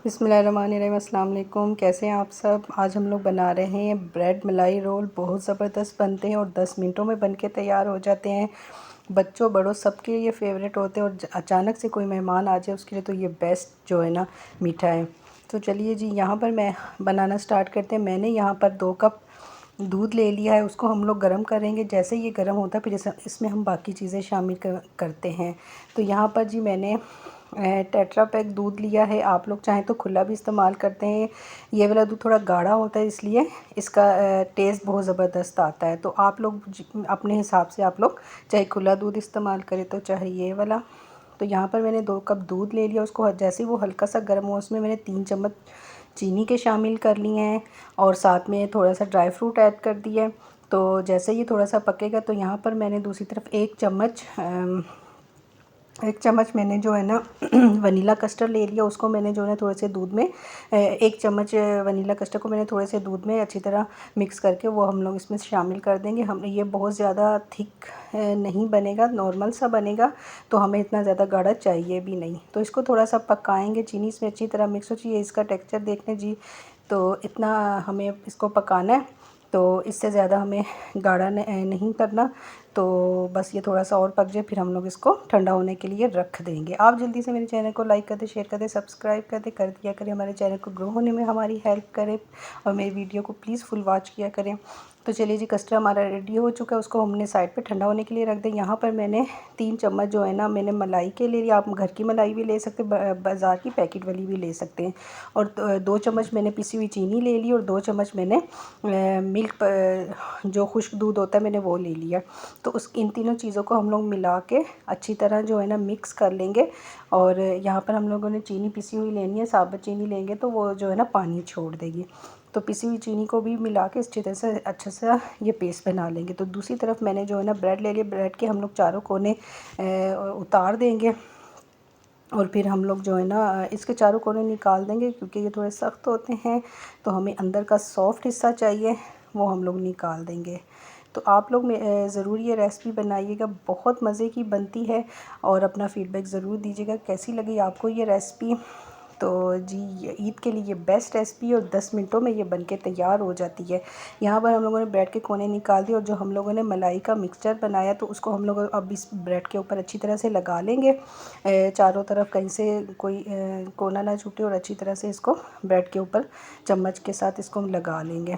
बिस्मिल्लाहिर्रहमानिर्रहीम। अस्सलाम वालेकुम। कैसे हैं आप सब। आज हम लोग बना रहे हैं ब्रेड मलाई रोल। बहुत ज़बरदस्त बनते हैं और 10 मिनटों में बनके तैयार हो जाते हैं। बच्चों बड़ों सबके ये फेवरेट होते हैं और अचानक से कोई मेहमान आ जाए उसके लिए तो ये बेस्ट जो है ना मीठा है। तो चलिए जी, यहाँ पर मैं बनाना स्टार्ट करते हैं। मैंने यहाँ पर 2 कप दूध ले लिया है, उसको हम लोग गर्म करेंगे। जैसे ये गर्म होता है फिर इसमें हम बाकी चीज़ें शामिल करते हैं। तो यहाँ पर जी मैंने टेट्रा पैक दूध लिया है। आप लोग चाहें तो खुला भी इस्तेमाल करते हैं। ये वाला दूध थोड़ा गाढ़ा होता है इसलिए इसका टेस्ट बहुत ज़बरदस्त आता है। तो आप लोग अपने हिसाब से आप लोग चाहे खुला दूध इस्तेमाल करें तो चाहे ये वाला। तो यहाँ पर मैंने 2 कप दूध ले लिया। उसको जैसे ही वो हल्का सा गर्म हुआ उसमें मैंने 3 चम्मच चीनी के शामिल कर लिए हैं और साथ में थोड़ा सा ड्राई फ्रूट ऐड कर दिया है। तो जैसे ये थोड़ा सा पकेगा तो यहाँ पर मैंने दूसरी तरफ 1 चम्मच मैंने जो है ना वनीला कस्टर्ड ले लिया। उसको मैंने जो है थोड़े से दूध में 1 चम्मच वनीला कस्टर्ड को मैंने थोड़े से दूध में अच्छी तरह मिक्स करके वो हम लोग इसमें शामिल कर देंगे। हम ये बहुत ज़्यादा थिक नहीं बनेगा, नॉर्मल सा बनेगा। तो हमें इतना ज़्यादा गाढ़ा चाहिए भी नहीं। तो इसको थोड़ा सा पकाएंगे। चीनी इसमें अच्छी तरह मिक्स हो चाहिए। इसका टेक्स्चर देखने जी, तो इतना हमें इसको पकाना है। तो इससे ज़्यादा हमें गाढ़ा नहीं करना। तो बस ये थोड़ा सा और पक जाए फिर हम लोग इसको ठंडा होने के लिए रख देंगे। आप जल्दी से मेरे चैनल को लाइक कर दें, शेयर कर दें, सब्सक्राइब कर दिया करें। हमारे चैनल को ग्रो होने में हमारी हेल्प करें और मेरी वीडियो को प्लीज़ फुल वॉच किया करें। तो चलिए जी, कस्टर्ड हमारा रेडी हो चुका है। उसको हमने साइड पे ठंडा होने के लिए रख दें। यहाँ पर मैंने 3 चम्मच जो है ना मैंने मलाई के ले लिया। आप घर की मलाई भी ले सकते हैं, बाज़ार की पैकेट वाली भी ले सकते हैं। और 2 चम्मच मैंने पिसी हुई चीनी ले ली और 2 चम्मच मैंने मिल्क जो खुश्क दूध होता है मैंने वो ले लिया। तो इन तीनों चीज़ों को हम लोग मिला के अच्छी तरह जो है ना मिक्स कर लेंगे। और यहाँ पर हम लोगों ने चीनी पिसी हुई लेनी है। साबुत चीनी लेंगे तो वो जो है ना पानी छोड़ देगी। तो पिसी हुई चीनी को भी मिला के अच्छी तरह से अच्छा सा ये पेस्ट बना लेंगे। तो दूसरी तरफ मैंने जो है ना ब्रेड ले लिया। ब्रेड के हम लोग चारों कोने उतार देंगे और फिर हम लोग जो है ना इसके चारों कोने निकाल देंगे क्योंकि ये थोड़े सख्त होते हैं। तो हमें अंदर का सॉफ्ट हिस्सा चाहिए, वो हम लोग निकाल देंगे। तो आप लोग ज़रूर ये रेसिपी बनाइएगा, बहुत मज़े की बनती है। और अपना फ़ीडबैक ज़रूर दीजिएगा कैसी लगी आपको ये रेसिपी। तो जी, ये ईद के लिए ये बेस्ट रेसिपी है और 10 मिनटों में ये बनके तैयार हो जाती है। यहाँ पर हम लोगों ने ब्रेड के कोने निकाल दिए और जो हम लोगों ने मलाई का मिक्सचर बनाया तो उसको हम लोग अब इस ब्रेड के ऊपर अच्छी तरह से लगा लेंगे। चारों तरफ कहीं से कोई कोना ना छूटे और अच्छी तरह से इसको ब्रेड के ऊपर चम्मच के साथ इसको हम लगा लेंगे।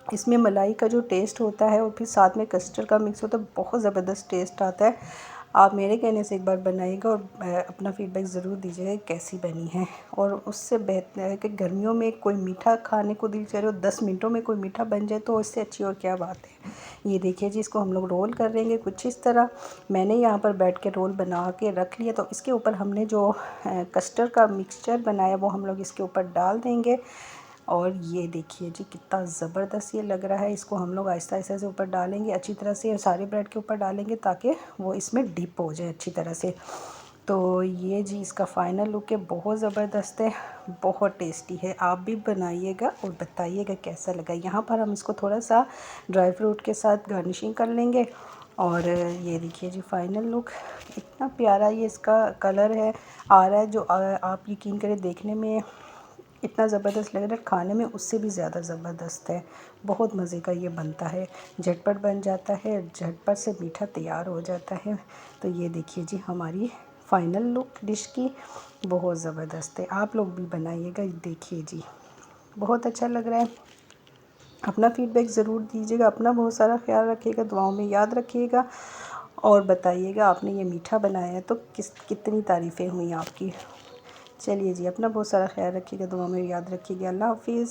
इसमें मलाई का जो टेस्ट होता है और फिर साथ में कस्टर्ड का मिक्स होता है, बहुत ज़बरदस्त टेस्ट आता है। आप मेरे कहने से एक बार बनाइएगा और अपना फ़ीडबैक ज़रूर दीजिएगा कैसी बनी है। और उससे बेहतर है कि गर्मियों में कोई मीठा खाने को दिल चाहे और 10 मिनटों में कोई मीठा बन जाए तो इससे अच्छी और क्या बात है। ये देखिए जी, इसको हम लोग रोल कर लेंगे कुछ इस तरह। मैंने यहाँ पर बैठ के रोल बना के रख लिया। तो इसके ऊपर हमने जो कस्टर्ड का मिक्सचर बनाया वो हम लोग इसके ऊपर डाल देंगे। और ये देखिए जी, कितना ज़बरदस्त ये लग रहा है। इसको हम लोग आहिस्ता आहिस्ता से ऊपर डालेंगे अच्छी तरह से और सारे ब्रेड के ऊपर डालेंगे ताकि वो इसमें डिप हो जाए अच्छी तरह से। तो ये जी इसका फ़ाइनल लुक है, बहुत ज़बरदस्त है, बहुत टेस्टी है। आप भी बनाइएगा और बताइएगा कैसा लगा। यहाँ पर हम इसको थोड़ा सा ड्राई फ्रूट के साथ गार्निशिंग कर लेंगे। और ये देखिए जी फ़ाइनल लुक, इतना प्यारा ये इसका कलर है आ रहा है जो आप यकीन करें देखने में इतना ज़बरदस्त लग रहा है, खाने में उससे भी ज़्यादा ज़बरदस्त है। बहुत मज़े का ये बनता है, झटपट बन जाता है, झटपट से मीठा तैयार हो जाता है। तो ये देखिए जी हमारी फ़ाइनल लुक डिश की, बहुत ज़बरदस्त है। आप लोग भी बनाइएगा, देखिए जी बहुत अच्छा लग रहा है। अपना फ़ीडबैक ज़रूर दीजिएगा, अपना बहुत सारा ख्याल रखिएगा, दुआओं में याद रखिएगा और बताइएगा आपने ये मीठा बनाया है तो कितनी तारीफ़ें हुई आपकी। चलिए जी, अपना बहुत सारा ख्याल रखिएगा, दुआ में याद रखिएगा। अल्लाह हाफ़िज़।